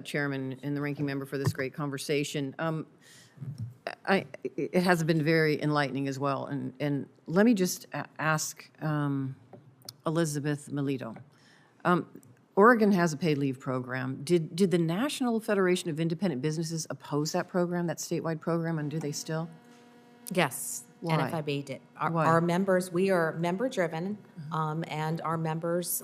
Chairman and the ranking member for this great conversation. It has been very enlightening as well. And let me just ask Elizabeth Melito. Oregon has a paid leave program. Did the National Federation of Independent Businesses oppose that program, that statewide program, and do they still? Yes. Why? NFIB did. Why? Our members, we are member-driven, and our members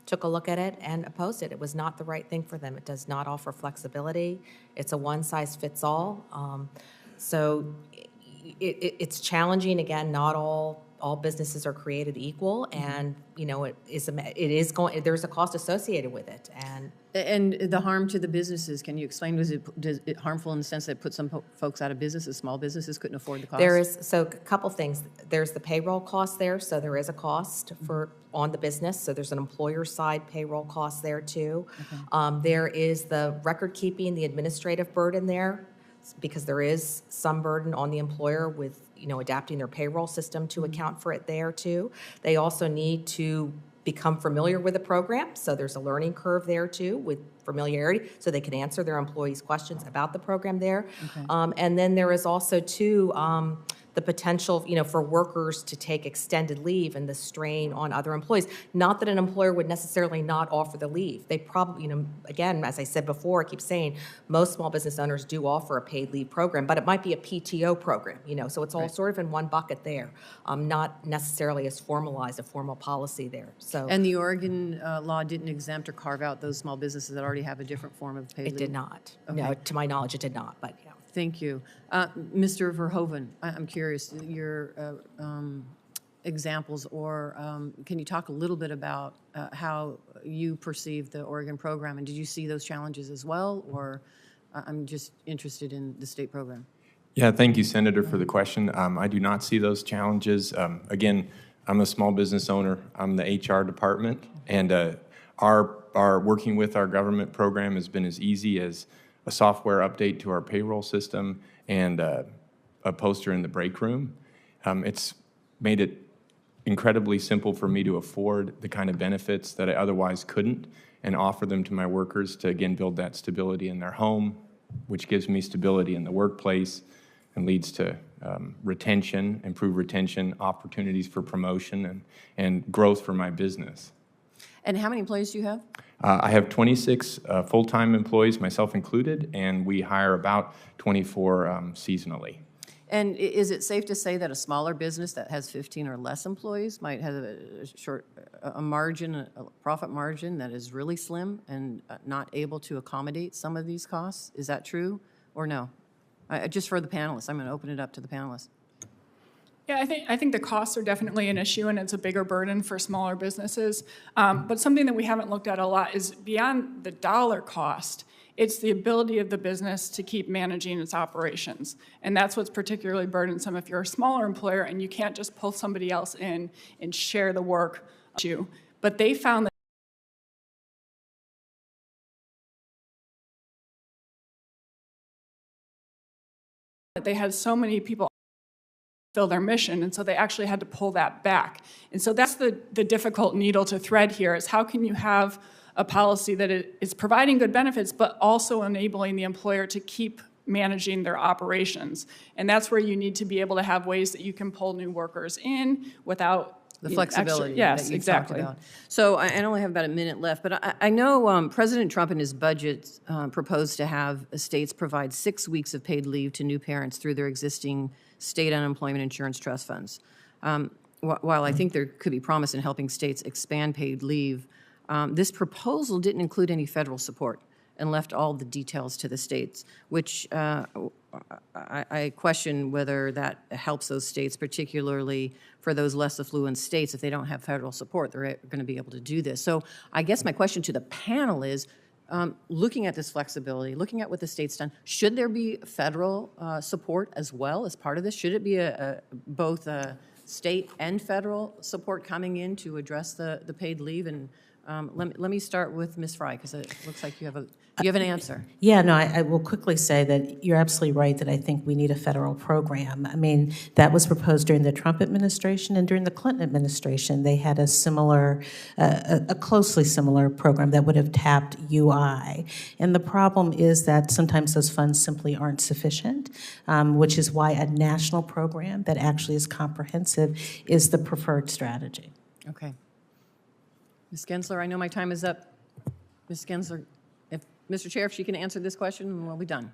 took a look at it and opposed it. It was not the right thing for them. It does not offer flexibility. It's a one-size-fits-all. So it's challenging. Again, not all businesses are created equal, and there's a cost associated with it. And the harm to the businesses, can you explain? Was it harmful in the sense that it put some folks out of business, small businesses couldn't afford the cost? So a couple things. There's the payroll cost there, so there is a cost on the business. So there's an employer side payroll cost there too. Okay. There is the record keeping, the administrative burden there, because there is some burden on the employer with adapting their payroll system to account for it there too. They also need to become familiar with the program, so there's a learning curve there too with familiarity, so they can answer their employees' questions about the program there. Okay. And then there is also too the potential, for workers to take extended leave and the strain on other employees. Not that an employer would necessarily not offer the leave. They probably, again, as I said before, I keep saying, most small business owners do offer a paid leave program, but it might be a PTO program, so it's all sort of in one bucket there, not necessarily as formalized, a formal policy there. So. And the Oregon law didn't exempt or carve out those small businesses that already have a different form of paid leave? It did not. Okay. No, to my knowledge, it did not, but yeah. Thank you. Mr. Verhoeven, I'm curious, your examples, or can you talk a little bit about how you perceive the Oregon program, and did you see those challenges as well, or I'm just interested in the state program? Yeah, thank you, Senator, for the question. I do not see those challenges. Again, I'm a small business owner. I'm the HR department, and our working with our government program has been as easy as a software update to our payroll system and a poster in the break room. It's made it incredibly simple for me to afford the kind of benefits that I otherwise couldn't and offer them to my workers to, again, build that stability in their home, which gives me stability in the workplace and leads to retention, improved retention, opportunities for promotion, and growth for my business. And how many employees do you have? I have 26 full-time employees, myself included, and we hire about 24 seasonally. And is it safe to say that a smaller business that has 15 or less employees might have a margin, a profit margin that is really slim and not able to accommodate some of these costs? Is that true or no? Just for the panelists, I'm going to open it up to the panelists. Yeah, I think the costs are definitely an issue, and it's a bigger burden for smaller businesses. But something that we haven't looked at a lot is beyond the dollar cost. It's the ability of the business to keep managing its operations. And that's what's particularly burdensome if you're a smaller employer and you can't just pull somebody else in and share the work with you. But they found that they had so many people fill their mission, and so they actually had to pull that back. And so that's the difficult needle to thread here, is how can you have a policy that is providing good benefits but also enabling the employer to keep managing their operations. And that's where you need to be able to have ways that you can pull new workers in without the flexibility. Yes, that you exactly. Talked about. So I only have about a minute left, but I know President Trump in his budget proposed to have states provide 6 weeks of paid leave to new parents through their existing state unemployment insurance trust funds. While I think there could be promise in helping states expand paid leave, this proposal didn't include any federal support and left all the details to the states, which I question whether that helps those states, particularly for those less affluent states. If they don't have federal support, they're going to be able to do this. So I guess my question to the panel is, looking at this flexibility, looking at what the state's done, should there be federal support as well as part of this? Should it be both state and federal support coming in to address the paid leave? And Let me start with Ms. Fry, because it looks like you have an answer. Yeah, no, I will quickly say that you're absolutely right that I think we need a federal program. I mean, that was proposed during the Trump administration and during the Clinton administration. They had a similar, a closely similar program that would have tapped UI. And the problem is that sometimes those funds simply aren't sufficient, which is why a national program that actually is comprehensive is the preferred strategy. Okay. Ms. Gensler, I know my time is up. Ms. Gensler, Mr. Chair, if she can answer this question, we'll be done.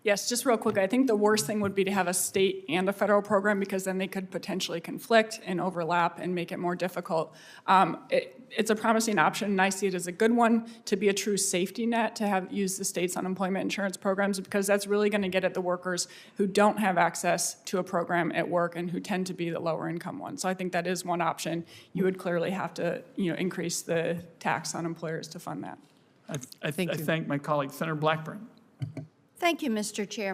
Yes, just real quick, I think the worst thing would be to have a state and a federal program, because then they could potentially conflict and overlap and make it more difficult. It's a promising option, and I see it as a good one to be a true safety net to use the state's unemployment insurance programs, because that's really going to get at the workers who don't have access to a program at work and who tend to be the lower income ones. So I think that is one option. You would clearly have to, increase the tax on employers to fund that. I thank my colleague, Senator Blackburn. Thank you, Mr. Chairman.